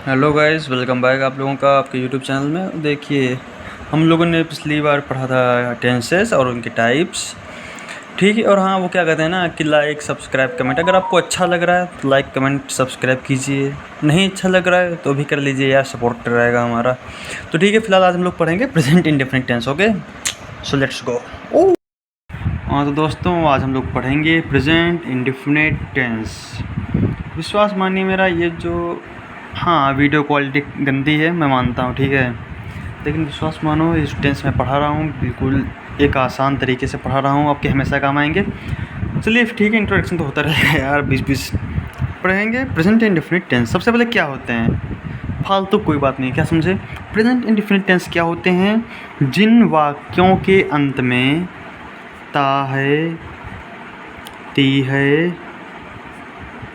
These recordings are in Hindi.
हेलो गाइस, वेलकम बैक आप लोगों का आपके यूट्यूब चैनल में। देखिए, हम लोगों ने पिछली बार पढ़ा था टेंसेस और उनके टाइप्स, ठीक है। और हाँ, वो क्या कहते हैं ना कि लाइक सब्सक्राइब कमेंट, अगर आपको अच्छा लग रहा है तो लाइक कमेंट सब्सक्राइब कीजिए, नहीं अच्छा लग रहा है तो भी कर लीजिए यार, सपोर्ट रहेगा हमारा। तो ठीक है, फिलहाल आज हम लोग पढ़ेंगे present indefinite tense. Okay, so let's go. हाँ तो दोस्तों, आज हम लोग पढ़ेंगे प्रेजेंट इंडेफिनिट टेंस। विश्वास मानिए मेरा, ये जो हाँ वीडियो क्वालिटी गंदी है मैं मानता हूँ, ठीक है, लेकिन विश्वास मानो इस टेंस में पढ़ा रहा हूँ, बिल्कुल एक आसान तरीके से पढ़ा रहा हूँ, आपके हमेशा काम आएंगे। चलिए ठीक है, इंट्रोडक्शन तो होता रहेगा यार, 20-20 पढ़ेंगे। प्रेजेंट इंडेफिनिट टेंस सबसे पहले क्या होते हैं, फालतू कोई बात नहीं, क्या समझे। प्रेजेंट इंडेफिनिट टेंस क्या होते हैं, जिन वाक्यों के अंत में ता है, ती है,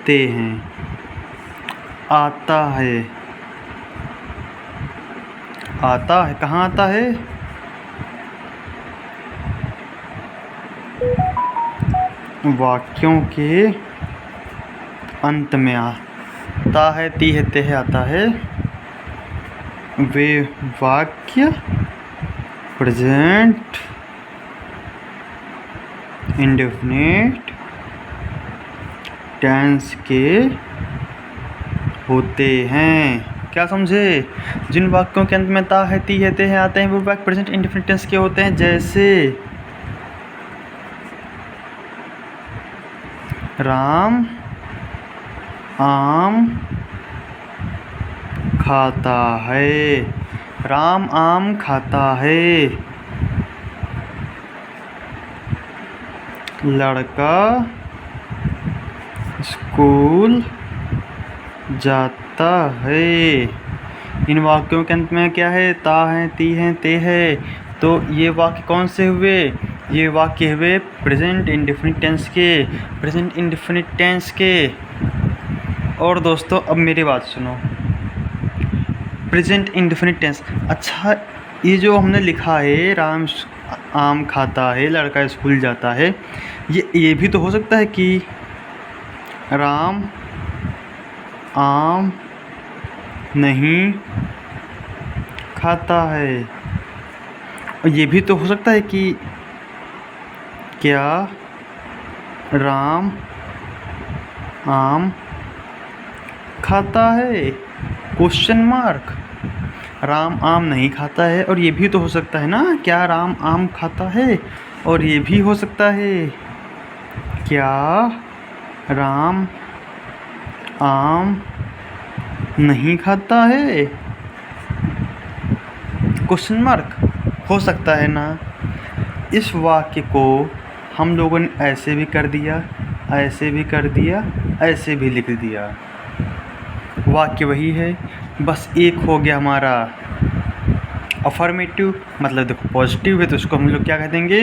ते हैं, आता है। आता है कहाँ आता है, वाक्यों के अंत में आता है, ती है, ते है, आता है। वे वाक्य प्रेजेंट इंडेफिनिट टेंस के होते हैं। क्या समझे, जिन वाक्यों के अंत में ता है, ती है, ते है, आते हैं, वो वाक्य प्रेजेंट इंडेफिनिट टेंस के होते हैं। जैसे राम आम खाता है, राम आम खाता है। लड़का स्कूल जाता है। इन वाक्यों के अंत में क्या है, ता है, ती है, ते है। तो ये वाक्य कौन से हुए, ये वाक्य हुए प्रेजेंट इंडेफिनिट टेंस के, प्रेजेंट इंडेफिनिट टेंस के। और दोस्तों अब मेरी बात सुनो, प्रेजेंट इंडेफिनिट टेंस, अच्छा ये जो हमने लिखा है राम आम खाता है, लड़का स्कूल जाता है, ये भी तो हो सकता है कि राम आम नहीं खाता है। और ये भी तो हो सकता है कि क्या राम आम खाता है, क्वेश्चन मार्क। राम आम नहीं खाता है, और ये भी तो हो सकता है ना, क्या राम आम खाता है। और ये भी हो सकता है, क्या राम आम नहीं खाता है, क्वेश्चन मार्क। हो सकता है ना। इस वाक्य को हम लोगों ने ऐसे भी कर दिया, ऐसे भी कर दिया, ऐसे भी लिख दिया, वाक्य वही है, बस एक हो गया हमारा अफर्मेटिव, मतलब देखो पॉजिटिव है तो उसको हम लोग क्या कह देंगे,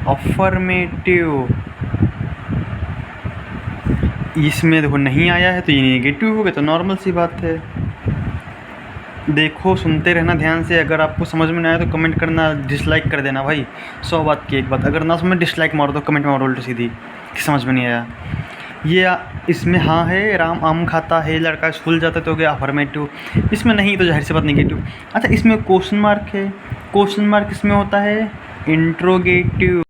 अफर्मेटिव। इसमें देखो नहीं आया है तो ये नेगेटिव हो गया, तो नॉर्मल सी बात है। देखो सुनते रहना ध्यान से, अगर आपको समझ में नहीं आया तो कमेंट करना, डिसलाइक कर देना भाई, 100 बात की एक बात। अगर ना समझ डिसलाइक मारो, तो कमेंट में मारो उल्टी सीधी कि समझ में नहीं आया। ये इसमें हाँ है, राम आम खाता है, लड़का स्कूल जाता है, तो हो गया अफर्मेटिव। इसमें नहीं तो जाहिर सी बात नेगेटिव। अच्छा इसमें क्वेश्चन मार्क है, क्वेश्चन मार्क इसमें होता है इंट्रोगेटिव।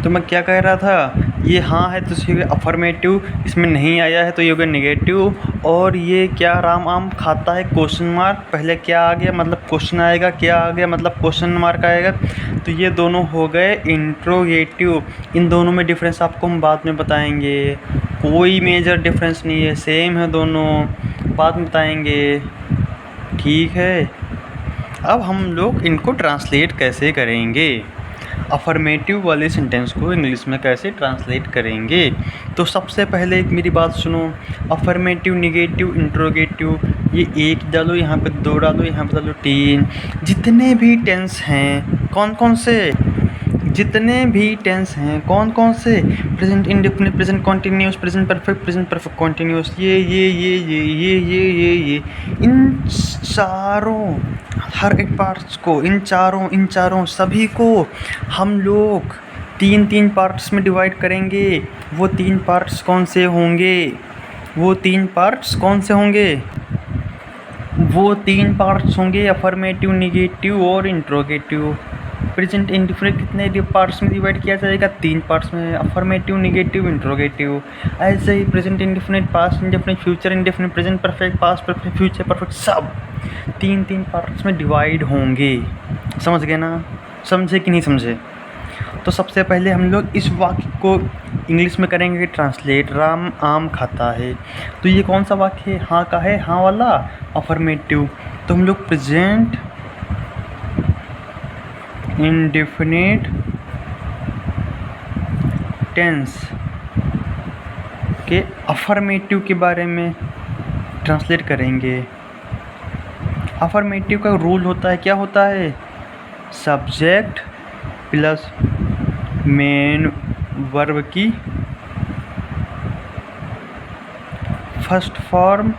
तो मैं क्या कह रहा था, ये हाँ है तो ये हो गया अफर्मेटिव, इसमें नहीं आया है तो ये हो गया नेगेटिव। और ये क्या राम आम खाता है, क्वेश्चन मार्क, पहले क्या आ गया मतलब क्वेश्चन आएगा, क्या आ गया मतलब क्वेश्चन मार्क आएगा, तो ये दोनों हो गए इंट्रोगेटिव। इन दोनों में डिफरेंस आपको हम बाद में बताएंगे, कोई मेजर डिफरेंस नहीं है, सेम है दोनों, बाद में बताएंगे, ठीक है। अब हम लोग इनको ट्रांसलेट कैसे करेंगे, अफर्मेटिव वाले सेंटेंस को इंग्लिश में कैसे ट्रांसलेट करेंगे। तो सबसे पहले एक मेरी बात सुनो, अफर्मेटिव, नेगेटिव, इंट्रोगेटिव, ये एक डालो, यहाँ पे 2 डालो, यहाँ पे डालो 3। जितने भी टेंस हैं, कौन कौन से, जितने भी टेंस हैं कौन कौन से, present indefinite, present continuous, present perfect, present perfect continuous, ये इन चारों, हर एक पार्ट्स को, इन चारों सभी को हम लोग 3-3 पार्ट्स में डिवाइड करेंगे। वो 3 पार्ट्स कौन से होंगे, वो 3 पार्ट्स कौन से होंगे, वो 3 पार्ट्स होंगे, अफर्मेटिव, निगेटिव और इंट्रोगेटिव। प्रेजेंट इंडिफिनिट कितने पार्ट्स में डिवाइड किया जाएगा? 3 पार्ट्स में, अफर्मेटिव, निगेटिव, इंट्रोगेटिव। ऐसे ही present indefinite, past indefinite, future indefinite, present perfect, past perfect, future perfect, सब 3 पार्ट्स में डिवाइड होंगे। समझ गए ना? समझे कि नहीं समझे? तो सबसे पहले हम लोग इस वाक्य को इंग्लिश में करेंगे ट्रांसलेट। राम आम खाता है। तो ये कौन सा वाक्य है? हाँ का है, हाँ वाला, अफर्मेटिव। तो हम लोग प्रेजेंट इंडेफिनिट टेंस के अफर्मेटिव के बारे में ट्रांसलेट करेंगे। अफर्मेटिव का रूल होता है, क्या होता है? सब्जेक्ट प्लस मेन वर्ब की फर्स्ट फॉर्म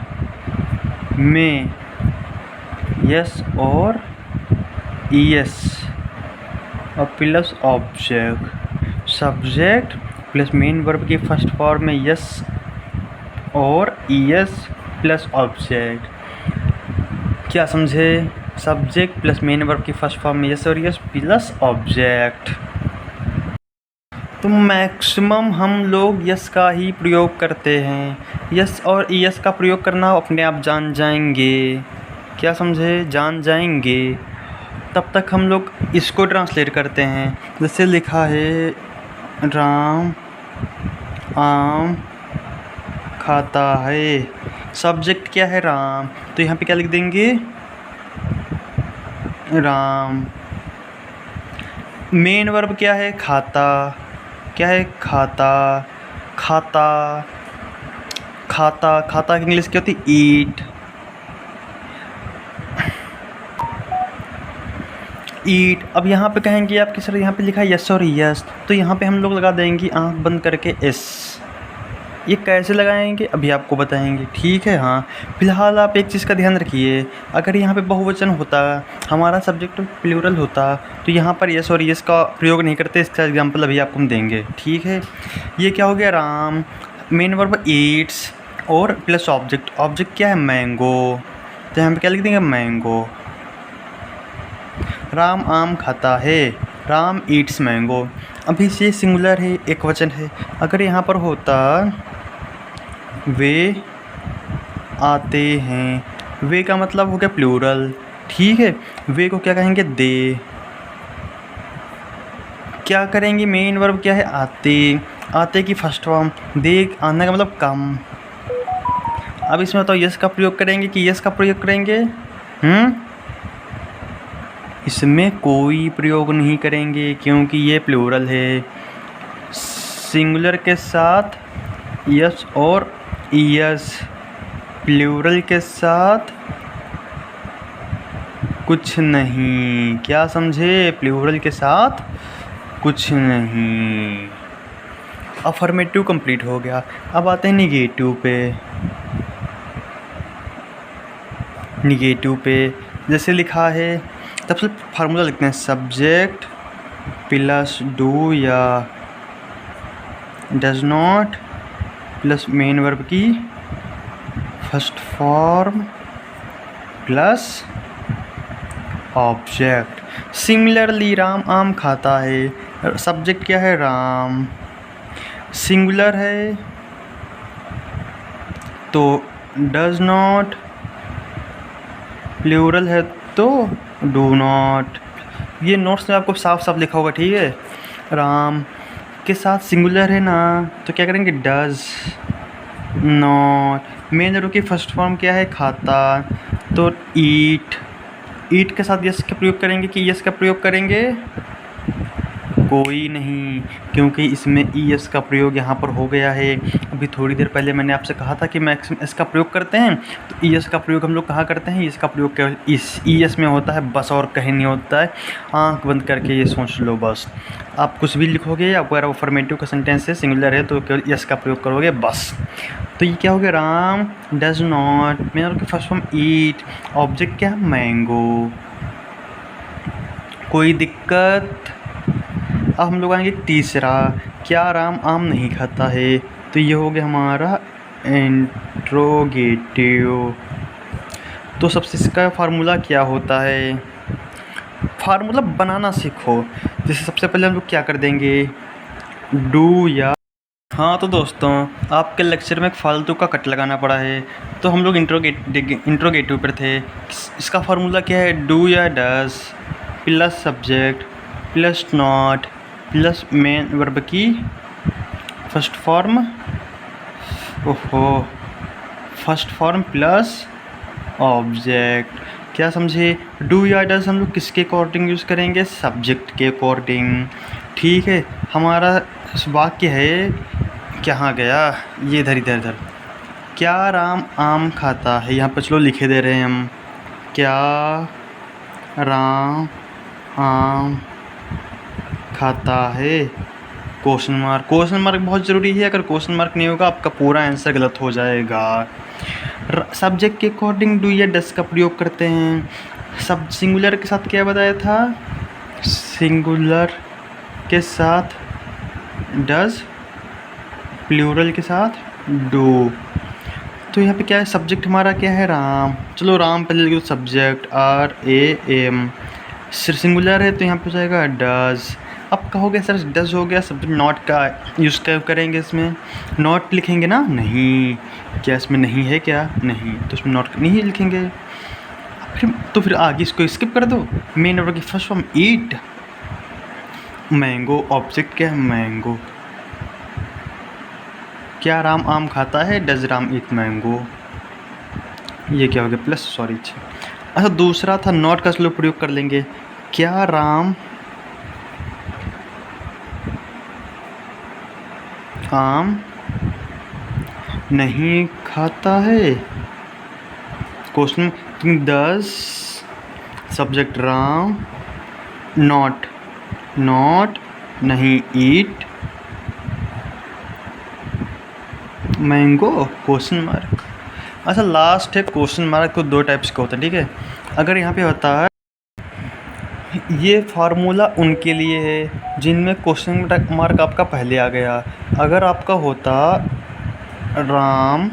में यस और ईएस और plus object. Subject plus main verb की फर्स्ट फॉर्म में यस और ईएस प्लस ऑब्जेक्ट। क्या समझे? सब्जेक्ट प्लस मेन वर्ब की फर्स्ट फॉर्म में यस और ईएस प्लस ऑब्जेक्ट। तो मैक्सिमम हम लोग यस का ही प्रयोग करते हैं। यस और ईएस का प्रयोग करना अपने आप जान जाएंगे। क्या समझे? जान जाएंगे। तब तक हम लोग इसको ट्रांसलेट करते हैं। जैसे लिखा है राम आम खाता है। सब्जेक्ट क्या है? राम। तो यहाँ पे क्या लिख देंगे? राम। मेन वर्ब क्या है? खाता। क्या है? खाता। खाता खाता खाता की इंग्लिश क्या होती है? ईट। ईट। अब यहाँ पे कहेंगे आप कि सर यहाँ पे लिखा है यस और यस, तो यहाँ पे हम लोग लगा देंगे आंख बंद करके एस। ये कैसे लगाएंगे अभी आपको बताएंगे, ठीक है? हाँ, फिलहाल आप एक चीज़ का ध्यान रखिए, अगर यहाँ पे बहुवचन होता, हमारा सब्जेक्ट प्लूरल होता, तो यहाँ पर यस और यस का प्रयोग नहीं करते। इसका एग्जाम्पल अभी आपको हम देंगे, ठीक है? ये क्या हो गया? राम, मेन वर्ब ईट्स और प्लस ऑब्जेक्ट। ऑब्जेक्ट क्या है? मैंगो। तो यहाँ पे क्या लिख देंगे? मैंगो। राम आम खाता है। Ram Yeats mango. अभी से सिंगुलर है, एक वचन है। अगर यहाँ पर होता वे आते हैं, वे का मतलब हो गया प्लूरल, ठीक है? वे को क्या कहेंगे? दे। क्या करेंगे? मेन वर्ब क्या है? आते। आते की फर्स्ट फॉर्म दे, आने का मतलब कम। अब इसमें बताओ यस का प्रयोग करेंगे कि यस का प्रयोग करेंगे? इसमें कोई प्रयोग नहीं करेंगे क्योंकि ये प्लूरल है। सिंगुलर के साथ यस और ईएस, प्लूरल के साथ कुछ नहीं। क्या समझे? प्लूरल के साथ कुछ नहीं। अफर्मेटिव कंप्लीट हो गया। अब आते हैं निगेटिव पे। निगेटिव पे जैसे लिखा है, सबसे फार्मूला लिखते हैं, सब्जेक्ट प्लस डू या does not plus main verb की first form plus object. Similarly Ram आम खाता है। सब्जेक्ट क्या है? राम। सिंगुलर है तो डज नॉट, प्लूरल है तो डू नॉट। ये नोट्स में आपको साफ साफ लिखा होगा, ठीक है? राम के साथ सिंगुलर है ना, तो क्या करेंगे? Does not. मेन वर्ब की फर्स्ट फॉर्म क्या है? खाता, तो ईट। ईट के साथ यस का प्रयोग करेंगे कि यस का प्रयोग करेंगे? कोई नहीं, क्योंकि इसमें ई एस का प्रयोग यहाँ पर हो गया है। अभी थोड़ी देर पहले मैंने आपसे कहा था कि मैक्सिमम एस का प्रयोग करते हैं, तो ई एस का प्रयोग हम लोग कहाँ करते हैं? इसका प्रयोग केवल इस ई एस में होता है, बस, और कहीं नहीं होता है। आँख बंद करके ये सोच लो बस। आप कुछ भी लिखोगे, अगर अफर्मेटिव का सेंटेंस है, सिंगुलर है, तो केवल यस का प्रयोग करोगे बस। तो ये क्या हो गया? राम डज नॉट, मेन की फर्स्ट फॉर्म ईट, ऑब्जेक्ट क्या है? मैंगो। कोई दिक्कत? अब हम लोग आएंगे तीसरा, क्या राम आम नहीं खाता है? तो ये हो गया हमारा इंट्रोगेटिव। तो सबसे इसका फार्मूला क्या होता है, फार्मूला बनाना सीखो। जैसे सबसे पहले हम लोग क्या कर देंगे, डू या हाँ। तो दोस्तों आपके लेक्चर में एक फालतू का कट लगाना पड़ा है, तो हम लोग इंट्रोगेटिव पर थे। इसका फार्मूला क्या है, डू या does plus subject plus not plus main verb की first form, first form plus object. क्या समझे, डू या डज हम लोग किसके अकॉर्डिंग यूज़ करेंगे, सब्जेक्ट के अकॉर्डिंग। ठीक है, हमारा वाक्य है, कहाँ गया ये, इधर इधर इधर। क्या राम आम खाता है, यहाँ पर चलो लिखे दे रहे हैं हम, क्या राम आम खाता है, क्वेश्चन मार्क। क्वेश्चन मार्क बहुत ज़रूरी है, अगर क्वेश्चन मार्क नहीं होगा आपका पूरा आंसर गलत हो जाएगा। सब्जेक्ट के अकॉर्डिंग डू या डस का प्रयोग करते हैं। सब सिंगुलर के साथ क्या बताया था, सिंगुलर के साथ डज, प्लूरल के साथ डू। तो यहाँ पे क्या है, सब्जेक्ट हमारा क्या है, राम। चलो राम पहले लिखो, subject R A M, singular है तो यहाँ पे हो जाएगा डज। अब कहोगे सर डज हो गया, सब्जेक्ट नॉट का यूज़ करेंगे, इसमें नॉट लिखेंगे ना, नहीं। क्या इसमें नहीं है, क्या नहीं, तो इसमें नॉट नहीं लिखेंगे। फिर आगे इसको स्किप कर दो। मेन वर्ब की फर्स्ट फॉर्म ईट, मैंगो, ऑब्जेक्ट क्या है, मैंगो। क्या राम आम खाता है, डज राम ईट मैंगो। ये क्या हो गया, प्लस, सॉरी। अच्छा दूसरा था नॉट का स्लो प्रयोग कर लेंगे, क्या राम आम नहीं खाता है, question. Does subject Ram, not नहीं, ईट मैंगो, क्वेश्चन मार्क। अच्छा लास्ट है क्वेश्चन मार्क, तो दो टाइप्स का होता है, ठीक है। अगर यहाँ पे होता है, ये फार्मूला उनके लिए है जिनमें क्वेश्चन मार्क आपका पहले आ गया। अगर आपका होता राम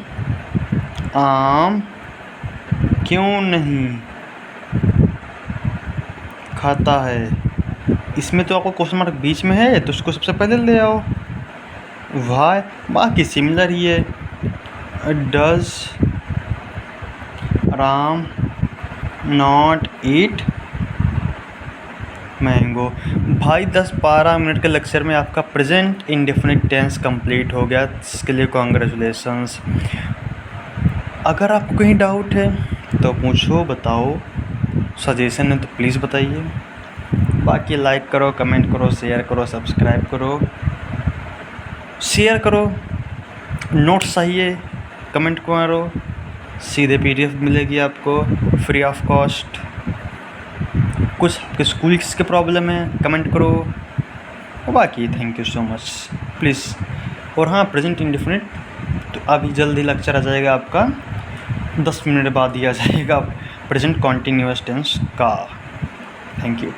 आम क्यों नहीं खाता है, इसमें तो आपको क्वेश्चन मार्क बीच में है, तो उसको सबसे पहले ले आओ, वाई। बाकी सिमिलर ही है, does Ram not eat mango. भाई 10-12 मिनट के लेक्चर में आपका प्रेजेंट इंडेफिनिट टेंस कंप्लीट हो गया, इसके लिए कॉन्ग्रेचुलेसन्स। अगर आपको कहीं डाउट है तो पूछो, बताओ, सजेशन है तो प्लीज़ बताइए। बाकी लाइक करो, कमेंट करो, शेयर करो, सब्सक्राइब करो, शेयर करो। नोट्स चाहिए कमेंट करो, सीधे PDF मिलेगी आपको फ्री ऑफ कॉस्ट। कुछ आपके स्कूल के प्रॉब्लम है कमेंट करो। और बाकी thank you so much, please. और हाँ प्रेजेंट इंडेफिनिट तो अभी जल्दी लेक्चर आ जाएगा आपका, 10 मिनट बाद ही आ जाएगा प्रेजेंट कॉन्टीन्यूअस टेंस का। Thank you.